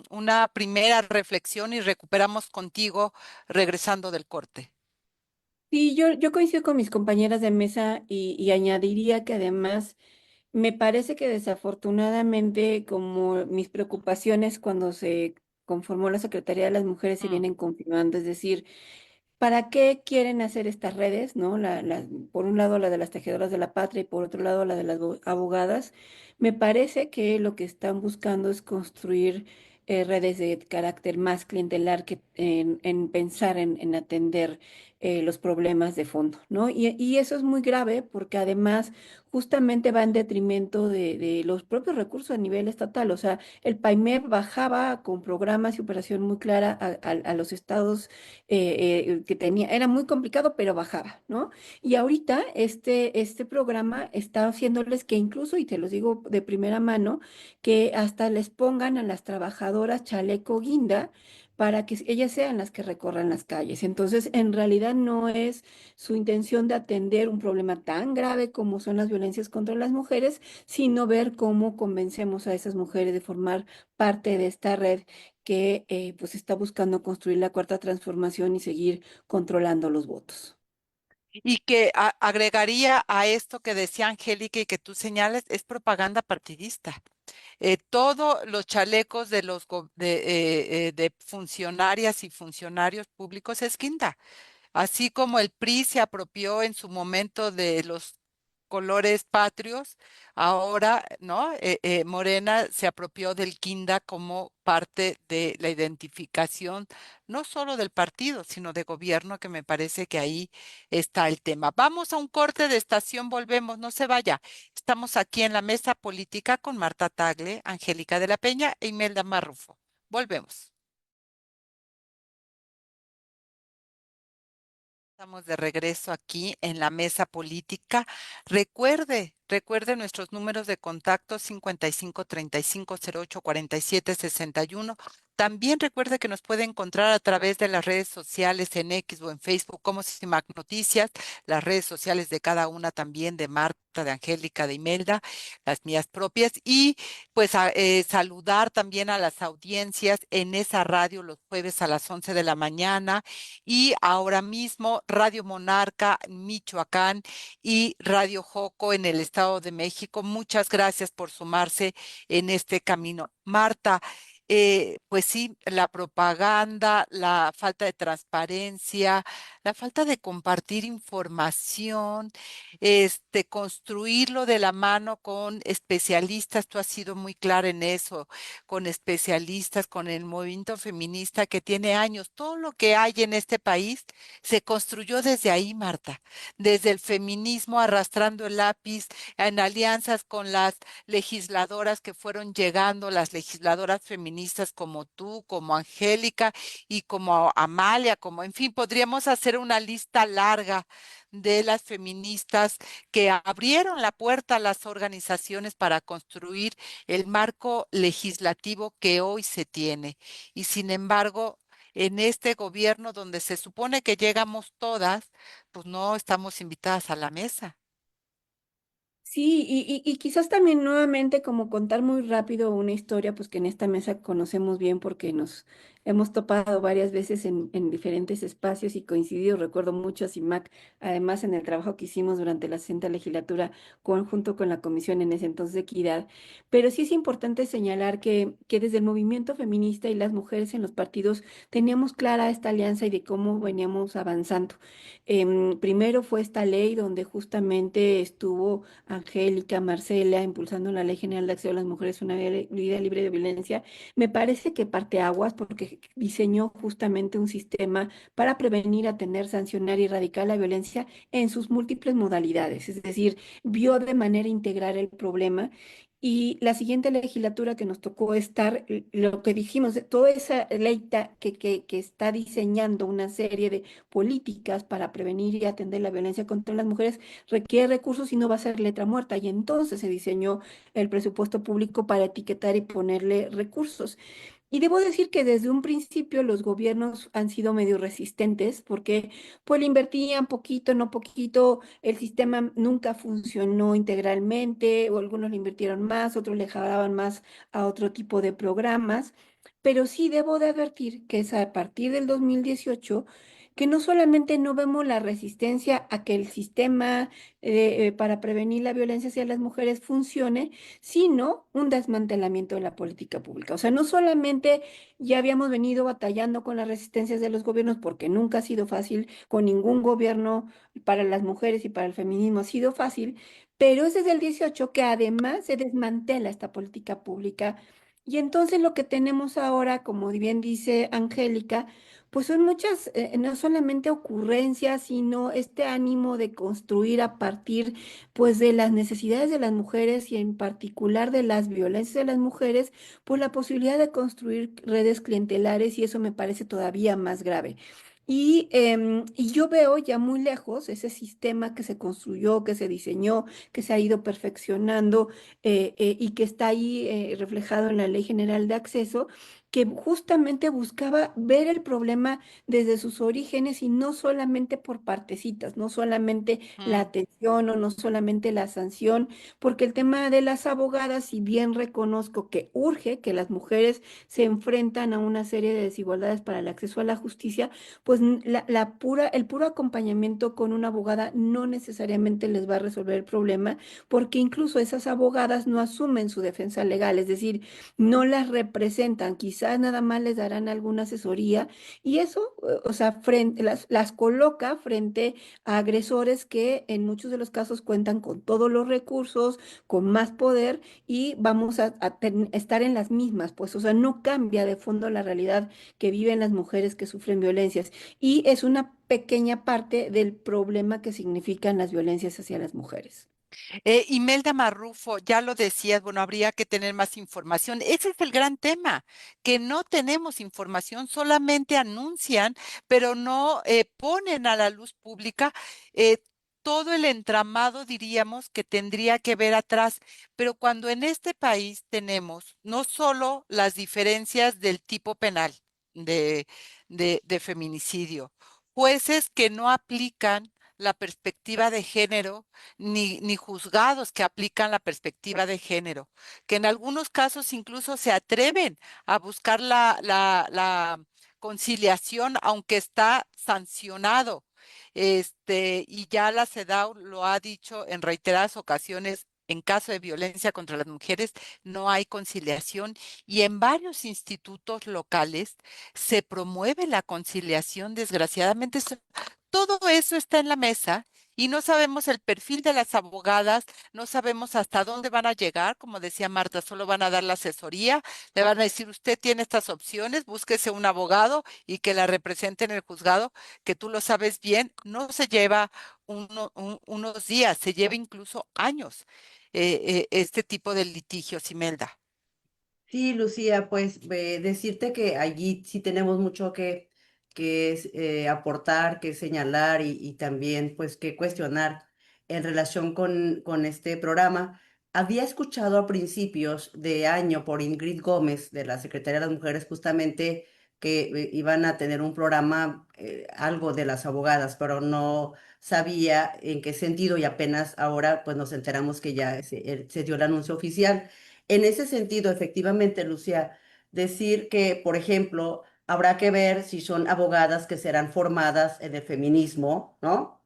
Speaker 2: una primera reflexión y recuperamos contigo regresando del corte.
Speaker 4: Sí, yo coincido con mis compañeras de mesa y añadiría que además me parece que desafortunadamente como mis preocupaciones cuando se conformó la Secretaría de las Mujeres se
Speaker 2: Mm.
Speaker 4: vienen confirmando, es decir, ¿para qué quieren hacer estas redes, no? Por un lado la de las tejedoras de la patria y por otro lado la de las abogadas. Me parece que lo que están buscando es construir redes de carácter más clientelar que en pensar en atender los problemas de fondo, ¿no? Y eso es muy grave porque además justamente va en detrimento de los propios recursos a nivel estatal. O sea, el PAIMEP bajaba con programas y operación muy clara a los estados que tenía, era muy complicado, pero bajaba, ¿no? Y ahorita este programa está haciéndoles que incluso, y te los digo de primera mano, que hasta les pongan a las trabajadoras chaleco guinda para que ellas sean las que recorran las calles. Entonces, en realidad no es su intención de atender un problema tan grave como son las violencias contra las mujeres, sino ver cómo convencemos a esas mujeres de formar parte de esta red que pues está buscando construir la cuarta transformación y seguir controlando los votos.
Speaker 2: Y que agregaría a esto que decía Angélica y que tú señales, es propaganda partidista. Todos los chalecos de de funcionarias y funcionarios públicos es quinta. Así como el PRI se apropió en su momento de los colores patrios, ahora, ¿no? Morena se apropió del quinda como parte de la identificación, no solo del partido, sino de gobierno, que me parece que ahí está el tema. Vamos a un corte de estación, volvemos, no se vaya. Estamos aquí en la mesa política con Marta Tagle, Angélica de la Peña e Imelda Marrufo. Volvemos. Estamos de regreso aquí en la mesa política. Recuerde nuestros números de contacto 5535084761. También recuerde que nos puede encontrar a través de las redes sociales en X o en Facebook como Simac Noticias, las redes sociales de cada una también, de Marta, de Angélica, de Imelda, las mías propias, y pues saludar también a las audiencias en esa radio los jueves a las 11 de la mañana, y ahora mismo Radio Monarca en Michoacán y Radio Joco en el Estado de México. Muchas gracias por sumarse en este camino. Marta, pues sí, la propaganda, la falta de transparencia, la falta de compartir información, construirlo de la mano con especialistas, tú has sido muy clara en eso, con especialistas, con el movimiento feminista que tiene años. Todo lo que hay en este país se construyó desde ahí, Marta, desde el feminismo arrastrando el lápiz en alianzas con las legisladoras que fueron llegando, las legisladoras feministas como tú, como Angélica y como Amalia, como en fin, podríamos hacer una lista larga de las feministas que abrieron la puerta a las organizaciones para construir el marco legislativo que hoy se tiene. Y sin embargo, en este gobierno donde se supone que llegamos todas, pues no estamos invitadas a la mesa.
Speaker 4: Sí, y quizás también nuevamente como contar muy rápido una historia, pues que en esta mesa conocemos bien porque nos hemos topado varias veces en diferentes espacios y coincidido, recuerdo mucho a CIMAC, además en el trabajo que hicimos durante la 60 legislatura junto con la comisión en ese entonces de equidad, pero sí es importante señalar que desde el movimiento feminista y las mujeres en los partidos teníamos clara esta alianza y de cómo veníamos avanzando. Primero fue esta ley donde justamente estuvo Angélica, Marcela, impulsando la Ley General de Acceso a las Mujeres a una vida libre de violencia. Me parece que parte aguas porque diseñó justamente un sistema para prevenir, atender, sancionar y erradicar la violencia en sus múltiples modalidades. Es decir, vio de manera integral el problema. Y la siguiente legislatura que nos tocó estar, lo que dijimos, toda esa ley que está diseñando una serie de políticas para prevenir y atender la violencia contra las mujeres, requiere recursos y no va a ser letra muerta. Y entonces se diseñó el presupuesto público para etiquetar y ponerle recursos. Y debo decir que desde un principio los gobiernos han sido medio resistentes porque pues le invertían poquito, no poquito, el sistema nunca funcionó integralmente, o algunos le invirtieron más, otros le jalaban más a otro tipo de programas, pero sí debo de advertir que es a partir del 2018 que no solamente no vemos la resistencia a que el sistema para prevenir la violencia hacia las mujeres funcione, sino un desmantelamiento de la política pública. O sea, no solamente ya habíamos venido batallando con las resistencias de los gobiernos, porque nunca ha sido fácil, con ningún gobierno para las mujeres y para el feminismo ha sido fácil, pero es desde el 18 que además se desmantela esta política pública. Y entonces lo que tenemos ahora, como bien dice Angélica, pues son muchas, no solamente ocurrencias, sino este ánimo de construir a partir, pues, de las necesidades de las mujeres y en particular de las violencias de las mujeres, pues la posibilidad de construir redes clientelares y eso me parece todavía más grave. Y yo veo ya muy lejos ese sistema que se construyó, que se diseñó, que se ha ido perfeccionando y que está ahí reflejado en la Ley General de Acceso, que justamente buscaba ver el problema desde sus orígenes y no solamente por partecitas, no solamente la
Speaker 2: Mm.
Speaker 4: atención o no solamente la sanción, porque el tema de las abogadas, si bien reconozco que urge que las mujeres se enfrentan a una serie de desigualdades para el acceso a la justicia, pues el puro acompañamiento con una abogada no necesariamente les va a resolver el problema, porque incluso esas abogadas no asumen su defensa legal, es decir, no las representan, quizás nada más les darán alguna asesoría y eso, o sea, las coloca frente a agresores que en muchos de los casos cuentan con todos los recursos, con más poder y vamos estar en las mismas, pues, o sea, no cambia de fondo la realidad que viven las mujeres que sufren violencias y es una pequeña parte del problema que significan las violencias hacia las mujeres.
Speaker 2: Imelda Marrufo, ya lo decías, bueno, habría que tener más información. Ese es el gran tema, que no tenemos información, solamente anuncian, pero no ponen a la luz pública eh, todo el entramado, diríamos, que tendría que ver atrás. Pero cuando en este país tenemos no solo las diferencias del tipo penal de, de feminicidio, jueces que no aplican la perspectiva de género, ni juzgados que aplican la perspectiva de género, que en algunos casos incluso se atreven a buscar la conciliación, aunque está sancionado. Y ya la CEDAW lo ha dicho en reiteradas ocasiones. En caso de violencia contra las mujeres, no hay conciliación y en varios institutos locales se promueve la conciliación. Desgraciadamente, todo eso está en la mesa y no sabemos el perfil de las abogadas, no sabemos hasta dónde van a llegar, como decía Marta, solo van a dar la asesoría, le van a decir, usted tiene estas opciones, búsquese un abogado y que la represente en el juzgado, que tú lo sabes bien, no se lleva unos días, se lleva incluso años este tipo de litigios, Imelda.
Speaker 5: Sí, Lucía, pues decirte que allí sí tenemos mucho que aportar, que señalar y también pues que cuestionar en relación con este programa. Había escuchado a principios de año por Ingrid Gómez de la Secretaría de las Mujeres justamente que iban a tener un programa, algo de las abogadas, pero no sabía en qué sentido y apenas ahora pues nos enteramos que ya se dio el anuncio oficial. En ese sentido, efectivamente, Lucía, decir que, por ejemplo, habrá que ver si son abogadas que serán formadas en el feminismo, ¿no?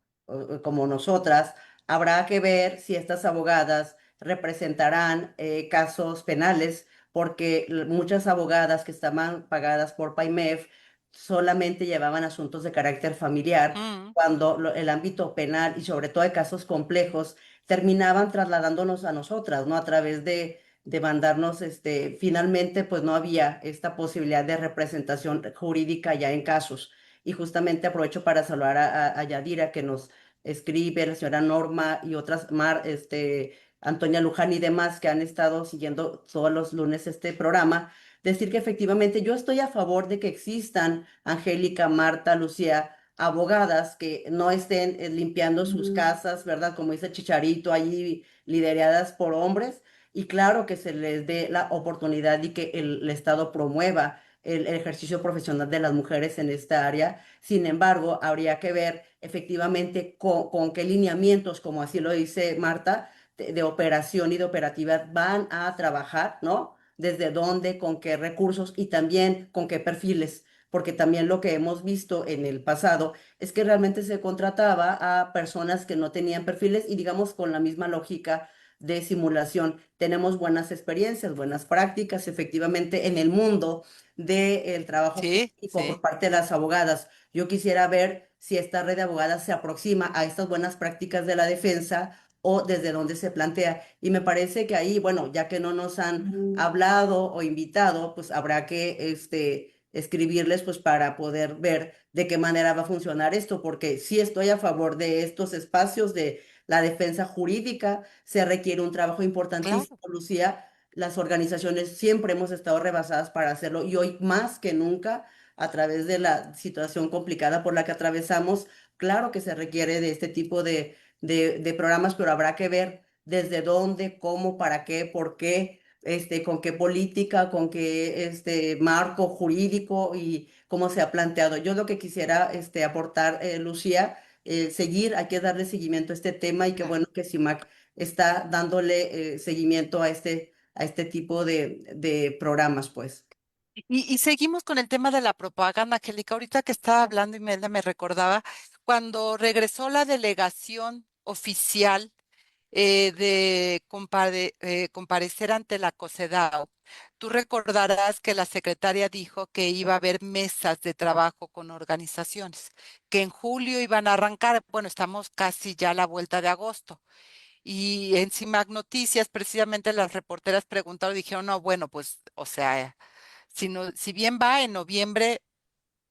Speaker 5: Como nosotras. Habrá que ver si estas abogadas representarán casos penales, porque muchas abogadas que estaban pagadas por PAIMEF solamente llevaban asuntos de carácter familiar,
Speaker 2: Mm.
Speaker 5: cuando el ámbito penal y sobre todo de casos complejos terminaban trasladándonos a nosotras, ¿no? A través de mandarnos, finalmente, pues no había esta posibilidad de representación jurídica ya en casos. Y justamente aprovecho para saludar a Yadira, que nos escribe, la señora Norma y otras, Antonia Luján y demás, que han estado siguiendo todos los lunes este programa. Decir que efectivamente yo estoy a favor de que existan, Angélica, Marta, Lucía, abogadas que no estén limpiando sus
Speaker 4: Mm.
Speaker 5: casas, ¿verdad? Como dice Chicharito, allí lideradas por hombres, y claro que se les dé la oportunidad y que el Estado promueva el ejercicio profesional de las mujeres en esta área. Sin embargo, habría que ver efectivamente con qué lineamientos, como así lo dice Marta, de operación y de operativa van a trabajar, ¿no? Desde dónde, con qué recursos y también con qué perfiles, porque también lo que hemos visto en el pasado es que realmente se contrataba a personas que no tenían perfiles y digamos con la misma lógica de simulación. Tenemos buenas experiencias, buenas prácticas, efectivamente, en el mundo del trabajo
Speaker 2: Sí,
Speaker 5: jurídico por
Speaker 2: sí,
Speaker 5: parte de las abogadas. Yo quisiera ver si esta red de abogadas se aproxima a estas buenas prácticas de la defensa o desde dónde se plantea. Y me parece que ahí, bueno, ya que no nos han hablado o invitado, pues habrá que escribirles pues para poder ver de qué manera va a funcionar esto, porque sí estoy a favor de estos espacios de la defensa jurídica, se requiere un trabajo importantísimo,
Speaker 2: claro.
Speaker 5: Lucía. Las organizaciones siempre hemos estado rebasadas para hacerlo y hoy más que nunca, a través de la situación complicada por la que atravesamos, claro que se requiere de este tipo de programas, pero habrá que ver desde dónde, cómo, para qué, por qué, con qué política, con qué marco jurídico y cómo se ha planteado. Yo lo que quisiera aportar, Lucía, seguir, hay que darle seguimiento a este tema y qué
Speaker 2: Claro.
Speaker 5: bueno que CIMAC está dándole seguimiento a este tipo de programas, pues.
Speaker 2: Y seguimos con el tema de la propaganda, Angélica. Ahorita que estaba hablando, Imelda me recordaba cuando regresó la delegación oficial comparecer ante la COSEDAO. Tú recordarás que la secretaria dijo que iba a haber mesas de trabajo con organizaciones, que en julio iban a arrancar. Bueno, estamos casi ya a la vuelta de agosto. Y en CIMAC Noticias, precisamente las reporteras preguntaron, dijeron, no, bueno, pues, o sea, si bien va en noviembre,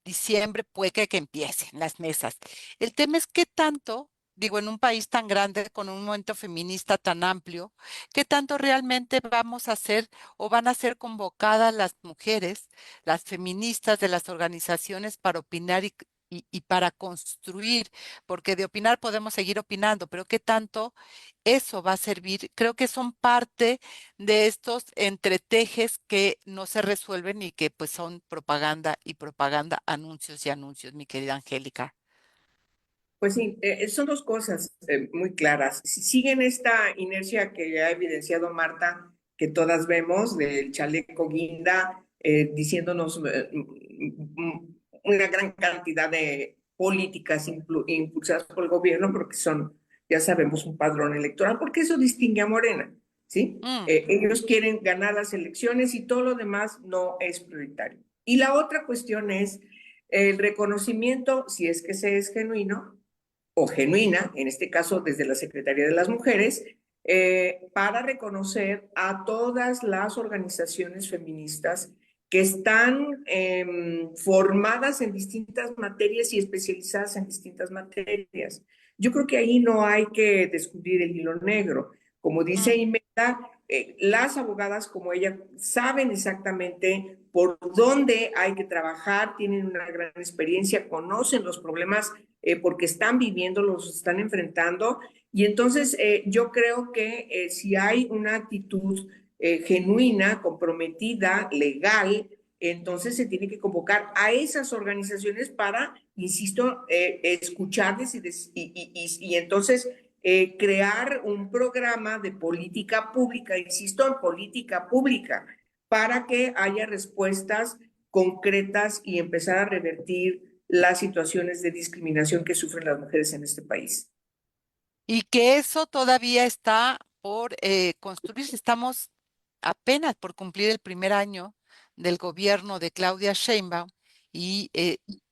Speaker 2: diciembre puede que empiecen las mesas. El tema es qué tanto, digo, en un país tan grande, con un movimiento feminista tan amplio, qué tanto realmente vamos a hacer o van a ser convocadas las mujeres, las feministas de las organizaciones para opinar y para construir, porque de opinar podemos seguir opinando, pero qué tanto eso va a servir. Creo que son parte de estos entretejes que no se resuelven y que pues son propaganda y propaganda, anuncios y anuncios, mi querida Angélica.
Speaker 3: Pues sí, son dos cosas muy claras. Si siguen esta inercia que ha evidenciado Marta, que todas vemos, del chaleco guinda, diciéndonos una gran cantidad de políticas impulsadas por el gobierno, porque son, ya sabemos, un padrón electoral, porque eso distingue a Morena, ¿sí?
Speaker 2: Mm,
Speaker 3: Ellos quieren ganar las elecciones y todo lo demás no es prioritario. Y la otra cuestión es el reconocimiento, si es que se es genuino, o genuina, en este caso desde la Secretaría de las Mujeres, para reconocer a todas las organizaciones feministas que están formadas en distintas materias y especializadas en distintas materias. Yo creo que ahí no hay que descubrir el hilo negro. Como dice
Speaker 2: mm.
Speaker 3: Imelda, las abogadas como ella saben exactamente por dónde hay que trabajar, tienen una gran experiencia, conocen los problemas porque están viviendo, los están enfrentando. Y entonces yo creo que si hay una actitud genuina, comprometida, legal, entonces se tiene que convocar a esas organizaciones para, insisto, escucharles y entonces crear un programa de política pública, insisto, en política pública, para que haya respuestas concretas y empezar a revertir las situaciones de discriminación que sufren las mujeres en este país.
Speaker 2: Y que eso todavía está por construirse. Estamos apenas por cumplir el primer año del gobierno de Claudia Sheinbaum y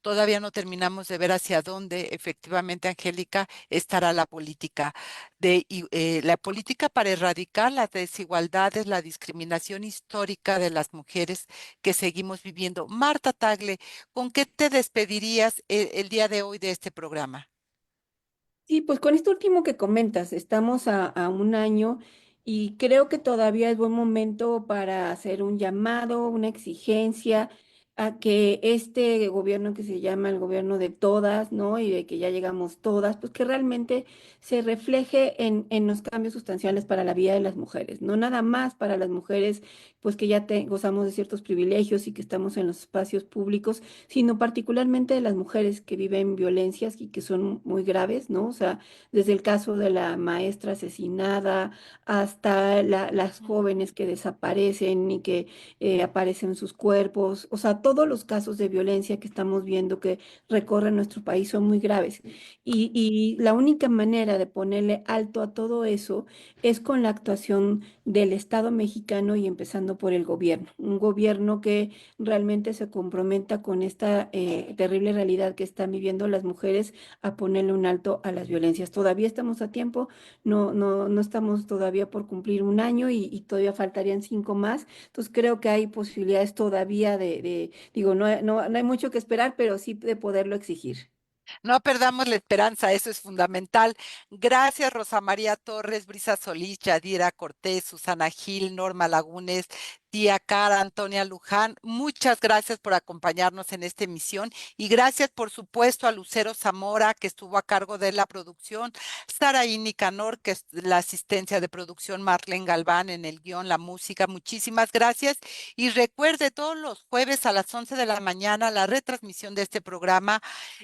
Speaker 2: todavía no terminamos de ver hacia dónde efectivamente, Angélica, estará la política la política para erradicar las desigualdades, la discriminación histórica de las mujeres que seguimos viviendo. Marta Tagle, ¿con qué te despedirías el día de hoy de este programa?
Speaker 4: Sí, pues con esto último que comentas, estamos a un año y creo que todavía es buen momento para hacer un llamado, una exigencia a que este gobierno que se llama el gobierno de todas, ¿no? Y de que ya llegamos todas, pues que realmente se refleje en los cambios sustanciales para la vida de las mujeres, no nada más para las mujeres, pues que ya gozamos de ciertos privilegios y que estamos en los espacios públicos, sino particularmente de las mujeres que viven violencias y que son muy graves, ¿no? O sea, desde el caso de la maestra asesinada hasta las
Speaker 2: Mm.
Speaker 4: jóvenes que desaparecen y que aparecen sus cuerpos, o sea, todos los casos de violencia que estamos viendo que recorren nuestro país son muy graves. Y la única manera de ponerle alto a todo eso es con la actuación del Estado mexicano y empezando por el gobierno. Un gobierno que realmente se comprometa con esta terrible realidad que están viviendo las mujeres a ponerle un alto a las violencias. Todavía estamos a tiempo, no estamos todavía por cumplir un año y todavía faltarían 5 más. Entonces creo que hay posibilidades todavía digo, no hay mucho que esperar, pero sí de poderlo exigir.
Speaker 2: No perdamos la esperanza, eso es fundamental. Gracias, Rosa María Torres, Brisa Solís, Yadira Cortés, Susana Gil, Norma Lagunes, tía Cara, Antonia Luján. Muchas gracias por acompañarnos en esta emisión y gracias, por supuesto, a Lucero Zamora, que estuvo a cargo de la producción, Saraí Nicanor, que es la asistencia de producción, Marlene Galván en el guión, la música. Muchísimas gracias. Y recuerde, todos los jueves a las 11 de la mañana, la retransmisión de este programa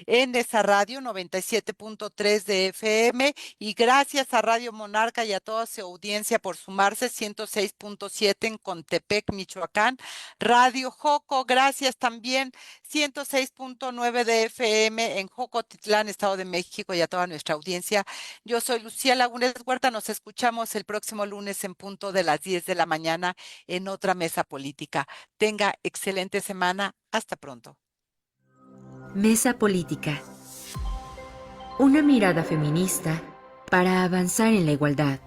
Speaker 2: en esa radio 97.3 de FM, y gracias a Radio Monarca y a toda su audiencia por sumarse, 106.7 en Contepec, Michoacán, Radio Joco, gracias también, 106.9 de FM en Jocotitlán, Estado de México, y a toda nuestra audiencia. Yo soy Lucía Lagunes Huerta, nos escuchamos el próximo lunes en punto de las 10 de la mañana en otra mesa política. Tenga excelente semana, hasta pronto.
Speaker 1: Mesa Política. Una mirada feminista para avanzar en la igualdad.